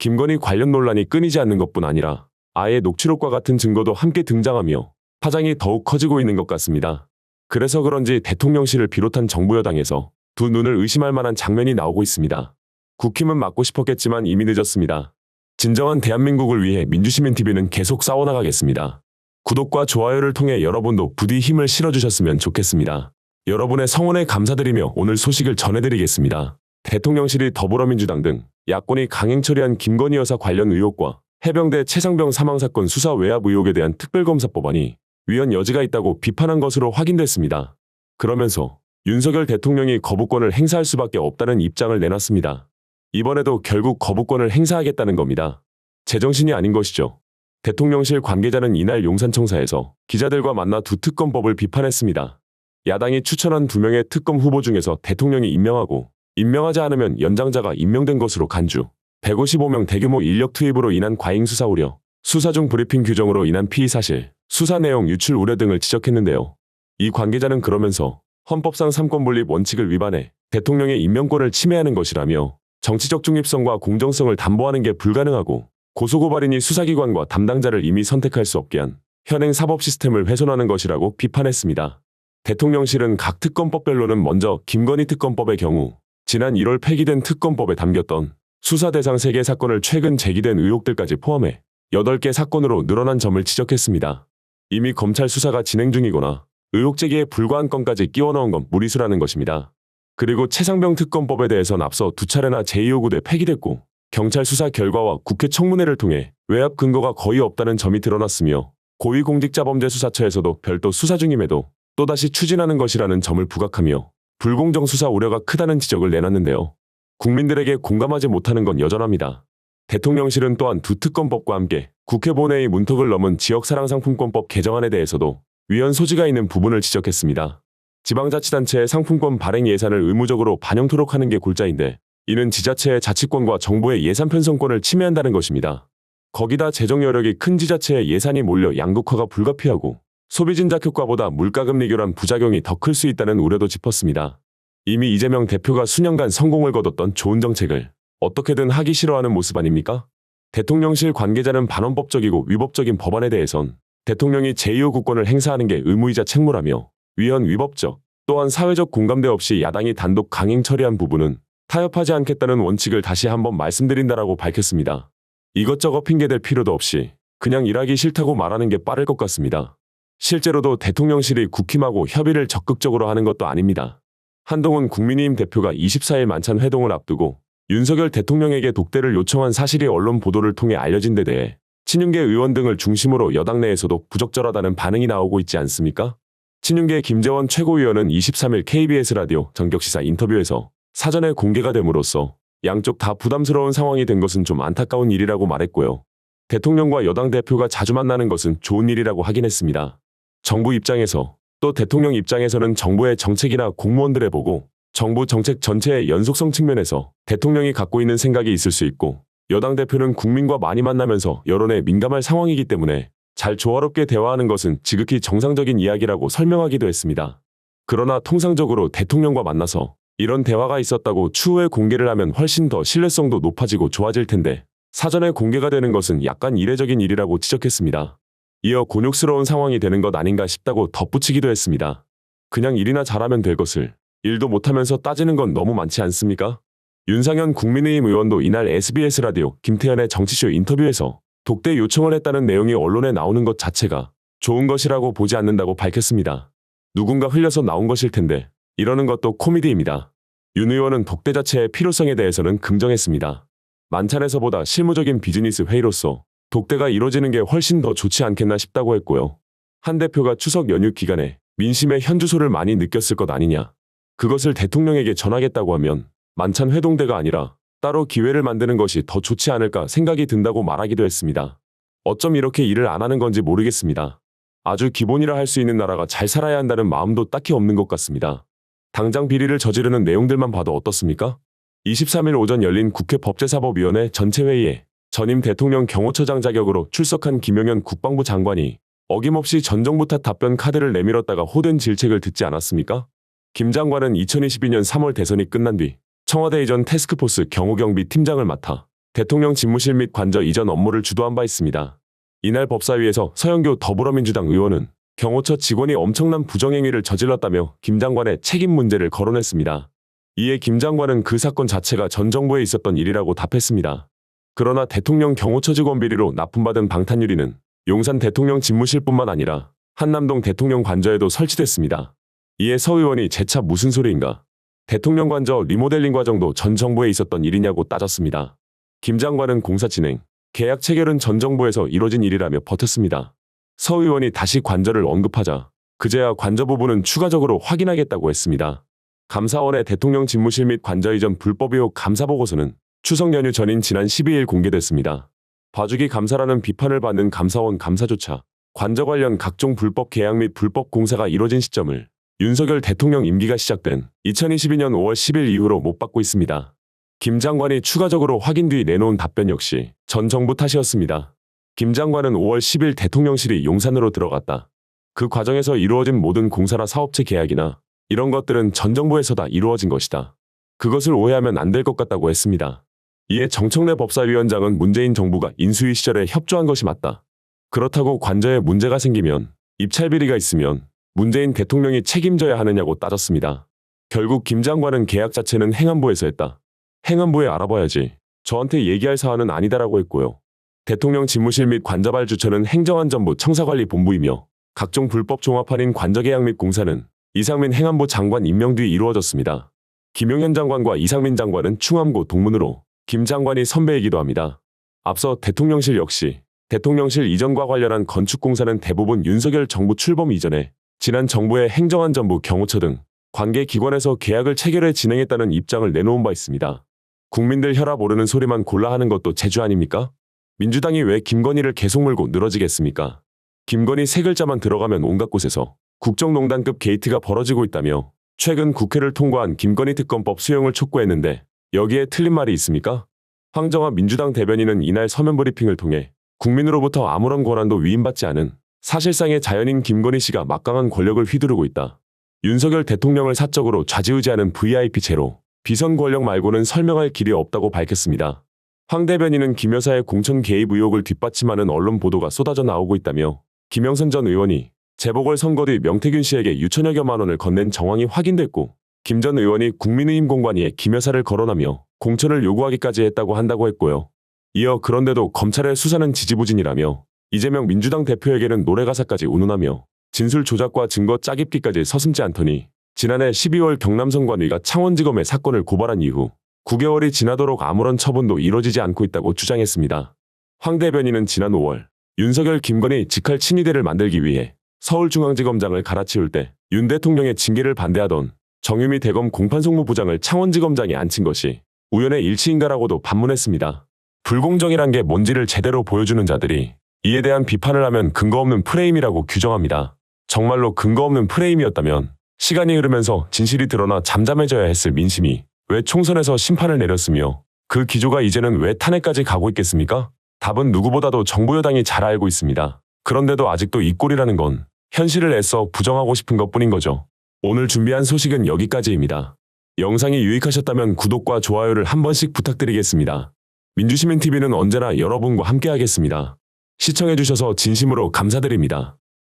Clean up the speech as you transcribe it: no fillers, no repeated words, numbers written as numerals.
김건희 관련 논란이 끊이지 않는 것뿐 아니라 아예 녹취록과 같은 증거도 함께 등장하며 파장이 더욱 커지고 있는 것 같습니다. 그래서 그런지 대통령실을 비롯한 정부 여당에서 두 눈을 의심할 만한 장면이 나오고 있습니다. 국힘은 막고 싶었겠지만 이미 늦었습니다. 진정한 대한민국을 위해 민주시민TV는 계속 싸워나가겠습니다. 구독과 좋아요를 통해 여러분도 부디 힘을 실어주셨으면 좋겠습니다. 여러분의 성원에 감사드리며 오늘 소식을 전해드리겠습니다. 대통령실이 더불어민주당 등 야권이 강행 처리한 김건희 여사 관련 의혹과 해병대 최상병 사망사건 수사 외압 의혹에 대한 특별검사법안이 위헌 여지가 있다고 비판한 것으로 확인됐습니다. 그러면서 윤석열 대통령이 거부권을 행사할 수밖에 없다는 입장을 내놨습니다. 이번에도 결국 거부권을 행사하겠다는 겁니다. 제정신이 아닌 것이죠. 대통령실 관계자는 이날 용산청사에서 기자들과 만나 두 특검법을 비판했습니다. 야당이 추천한 2명의 특검 후보 중에서 대통령이 임명하고 임명하지 않으면 연장자가 임명된 것으로 간주, 155명 대규모 인력 투입으로 인한 과잉 수사 우려, 수사 중 브리핑 규정으로 인한 피의 사실, 수사 내용 유출 우려 등을 지적했는데요. 이 관계자는 그러면서 헌법상 3권 분립 원칙을 위반해 대통령의 임명권을 침해하는 것이라며 정치적 중립성과 공정성을 담보하는 게 불가능하고 고소고발인이 수사기관과 담당자를 이미 선택할 수 없게 한 현행 사법 시스템을 훼손하는 것이라고 비판했습니다. 대통령실은 각 특검법별로는 먼저 김건희 특검법의 경우 지난 1월 폐기된 특검법에 담겼던 수사 대상 3개 사건을 최근 제기된 의혹들까지 포함해 8개 사건으로 늘어난 점을 지적했습니다. 이미 검찰 수사가 진행 중이거나 의혹 제기에 불과한 건까지 끼워 넣은 건 무리수라는 것입니다. 그리고 최상병 특검법에 대해선 앞서 2차례나 제2호구대 폐기됐고 경찰 수사 결과와 국회 청문회를 통해 외압 근거가 거의 없다는 점이 드러났으며 고위공직자범죄수사처에서도 별도 수사 중임에도 또다시 추진하는 것이라는 점을 부각하며 불공정 수사 우려가 크다는 지적을 내놨는데요. 국민들에게 공감하지 못하는 건 여전합니다. 대통령실은 또한 두 특검법과 함께 국회 본회의 문턱을 넘은 지역사랑상품권법 개정안에 대해서도 위헌 소지가 있는 부분을 지적했습니다. 지방자치단체의 상품권 발행 예산을 의무적으로 반영토록 하는 게 골자인데 이는 지자체의 자치권과 정부의 예산 편성권을 침해한다는 것입니다. 거기다 재정 여력이 큰 지자체의 예산이 몰려 양극화가 불가피하고 소비진작 효과보다 물가금리 교란 부작용이 더 클 수 있다는 우려도 짚었습니다. 이미 이재명 대표가 수년간 성공을 거뒀던 좋은 정책을 어떻게든 하기 싫어하는 모습 아닙니까? 대통령실 관계자는 반헌법적이고 위법적인 법안에 대해선 대통령이 제2호 국권을 행사하는 게 의무이자 책무라며 위헌 위법적 또한 사회적 공감대 없이 야당이 단독 강행 처리한 부분은 타협하지 않겠다는 원칙을 다시 한번 말씀드린다라고 밝혔습니다. 이것저것 핑계댈 필요도 없이 그냥 일하기 싫다고 말하는 게 빠를 것 같습니다. 실제로도 대통령실이 국힘하고 협의를 적극적으로 하는 것도 아닙니다. 한동훈 국민의힘 대표가 24일 만찬 회동을 앞두고 윤석열 대통령에게 독대를 요청한 사실이 언론 보도를 통해 알려진 데 대해 친윤계 의원 등을 중심으로 여당 내에서도 부적절하다는 반응이 나오고 있지 않습니까? 친윤계 김재원 최고위원은 23일 KBS 라디오 전격시사 인터뷰에서 사전에 공개가 됨으로써 양쪽 다 부담스러운 상황이 된 것은 좀 안타까운 일이라고 말했고요. 대통령과 여당 대표가 자주 만나는 것은 좋은 일이라고 하긴 했습니다. 정부 입장에서 또 대통령 입장에서는 정부의 정책이나 공무원들의 보고 정부 정책 전체의 연속성 측면에서 대통령이 갖고 있는 생각이 있을 수 있고 여당 대표는 국민과 많이 만나면서 여론에 민감할 상황이기 때문에 잘 조화롭게 대화하는 것은 지극히 정상적인 이야기라고 설명하기도 했습니다. 그러나 통상적으로 대통령과 만나서 이런 대화가 있었다고 추후에 공개를 하면 훨씬 더 신뢰성도 높아지고 좋아질 텐데 사전에 공개가 되는 것은 약간 이례적인 일이라고 지적했습니다. 이어 곤욕스러운 상황이 되는 것 아닌가 싶다고 덧붙이기도 했습니다. 그냥 일이나 잘하면 될 것을 일도 못하면서 따지는 건 너무 많지 않습니까? 윤상현 국민의힘 의원도 이날 SBS 라디오 김태현의 정치쇼 인터뷰에서 독대 요청을 했다는 내용이 언론에 나오는 것 자체가 좋은 것이라고 보지 않는다고 밝혔습니다. 누군가 흘려서 나온 것일 텐데 이러는 것도 코미디입니다. 윤 의원은 독대 자체의 필요성에 대해서는 긍정했습니다. 만찬에서보다 실무적인 비즈니스 회의로서 독대가 이뤄지는 게 훨씬 더 좋지 않겠나 싶다고 했고요. 한 대표가 추석 연휴 기간에 민심의 현주소를 많이 느꼈을 것 아니냐. 그것을 대통령에게 전하겠다고 하면 만찬 회동대가 아니라 따로 기회를 만드는 것이 더 좋지 않을까 생각이 든다고 말하기도 했습니다. 어쩜 이렇게 일을 안 하는 건지 모르겠습니다. 아주 기본이라 할 수 있는 나라가 잘 살아야 한다는 마음도 딱히 없는 것 같습니다. 당장 비리를 저지르는 내용들만 봐도 어떻습니까? 23일 오전 열린 국회 법제사법위원회 전체회의에 전임 대통령 경호처장 자격으로 출석한 김용현 국방부 장관이 어김없이 전 정부 탓 답변 카드를 내밀었다가 호된 질책을 듣지 않았습니까? 김 장관은 2022년 3월 대선이 끝난 뒤 청와대 이전 태스크포스 경호경비 팀장을 맡아 대통령 집무실 및 관저 이전 업무를 주도한 바 있습니다. 이날 법사위에서 서영교 더불어민주당 의원은 경호처 직원이 엄청난 부정행위를 저질렀다며 김 장관의 책임 문제를 거론했습니다. 이에 김 장관은 그 사건 자체가 전 정부에 있었던 일이라고 답했습니다. 그러나 대통령 경호처 직원 비리로 납품받은 방탄 유리는 용산 대통령 집무실뿐만 아니라 한남동 대통령 관저에도 설치됐습니다. 이에 서 의원이 재차 무슨 소리인가? 대통령 관저 리모델링 과정도 전 정부에 있었던 일이냐고 따졌습니다. 김 장관은 공사 진행, 계약 체결은 전 정부에서 이뤄진 일이라며 버텼습니다. 서 의원이 다시 관저를 언급하자 그제야 관저 부분은 추가적으로 확인하겠다고 했습니다. 감사원의 대통령 집무실 및 관저 이전 불법 의혹 감사 보고서는 추석 연휴 전인 지난 12일 공개됐습니다. 봐주기 감사라는 비판을 받는 감사원 감사조차 관저 관련 각종 불법 계약 및 불법 공사가 이뤄진 시점을 윤석열 대통령 임기가 시작된 2022년 5월 10일 이후로 못 받고 있습니다. 김 장관이 추가적으로 확인 뒤 내놓은 답변 역시 전 정부 탓이었습니다. 김 장관은 5월 10일 대통령실이 용산으로 들어갔다. 그 과정에서 이루어진 모든 공사나 사업체 계약이나 이런 것들은 전 정부에서 다 이루어진 것이다. 그것을 오해하면 안 될 것 같다고 했습니다. 이에 정청래 법사위원장은 문재인 정부가 인수위 시절에 협조한 것이 맞다. 그렇다고 관저에 문제가 생기면 입찰비리가 있으면 문재인 대통령이 책임져야 하느냐고 따졌습니다. 결국 김 장관은 계약 자체는 행안부에서 했다. 행안부에 알아봐야지. 저한테 얘기할 사안은 아니다라고 했고요. 대통령 집무실 및 관저발 주처는 행정안전부 청사관리본부이며 각종 불법 종합할인 관저계약 및 공사는 이상민 행안부 장관 임명 뒤 이루어졌습니다. 김용현 장관과 이상민 장관은 충암고 동문으로 김 장관이 선배이기도 합니다. 앞서 대통령실 역시 대통령실 이전과 관련한 건축공사는 대부분 윤석열 정부 출범 이전에 지난 정부의 행정안전부 경호처 등 관계기관에서 계약을 체결해 진행했다는 입장을 내놓은 바 있습니다. 국민들 혈압 오르는 소리만 골라 하는 것도 재주 아닙니까? 민주당이 왜 김건희를 계속 물고 늘어지겠습니까? 김건희 세 글자만 들어가면 온갖 곳에서 국정농단급 게이트가 벌어지고 있다며 최근 국회를 통과한 김건희 특검법 수용을 촉구했는데 여기에 틀린 말이 있습니까? 황정화 민주당 대변인은 이날 서면 브리핑을 통해 국민으로부터 아무런 권한도 위임받지 않은 사실상의 자연인 김건희 씨가 막강한 권력을 휘두르고 있다. 윤석열 대통령을 사적으로 좌지우지하는 VIP 제로, 비선 권력 말고는 설명할 길이 없다고 밝혔습니다. 황 대변인은 김 여사의 공천 개입 의혹을 뒷받침하는 언론 보도가 쏟아져 나오고 있다며 김영선 전 의원이 재보궐선거 뒤 명태균 씨에게 유천여겨만 원을 건넨 정황이 확인됐고 김 전 의원이 국민의힘 공관위에 김 여사를 거론하며 공천을 요구하기까지 했다고 했고요. 이어 그런데도 검찰의 수사는 지지부진이라며 이재명 민주당 대표에게는 노래가사까지 운운하며 진술 조작과 증거 짜깁기까지 서슴지 않더니 지난해 12월 경남선관위가 창원지검에 사건을 고발한 이후 9개월이 지나도록 아무런 처분도 이뤄지지 않고 있다고 주장했습니다. 황 대변인은 지난 5월 윤석열 김건희 직할 친위대를 만들기 위해 서울중앙지검장을 갈아치울 때 윤 대통령의 징계를 반대하던 정유미 대검 공판송무부장을 창원지검장에 앉힌 것이 우연의 일치인가라고도 반문했습니다. 불공정이란 게 뭔지를 제대로 보여주는 자들이 이에 대한 비판을 하면 근거 없는 프레임이라고 규정합니다. 정말로 근거 없는 프레임이었다면 시간이 흐르면서 진실이 드러나 잠잠해져야 했을 민심이 왜 총선에서 심판을 내렸으며 그 기조가 이제는 왜 탄핵까지 가고 있겠습니까? 답은 누구보다도 정부 여당이 잘 알고 있습니다. 그런데도 아직도 이 꼴이라는 건 현실을 애써 부정하고 싶은 것뿐인 거죠. 오늘 준비한 소식은 여기까지입니다. 영상이 유익하셨다면 구독과 좋아요를 한 번씩 부탁드리겠습니다. 민주시민TV는 언제나 여러분과 함께하겠습니다. 시청해주셔서 진심으로 감사드립니다.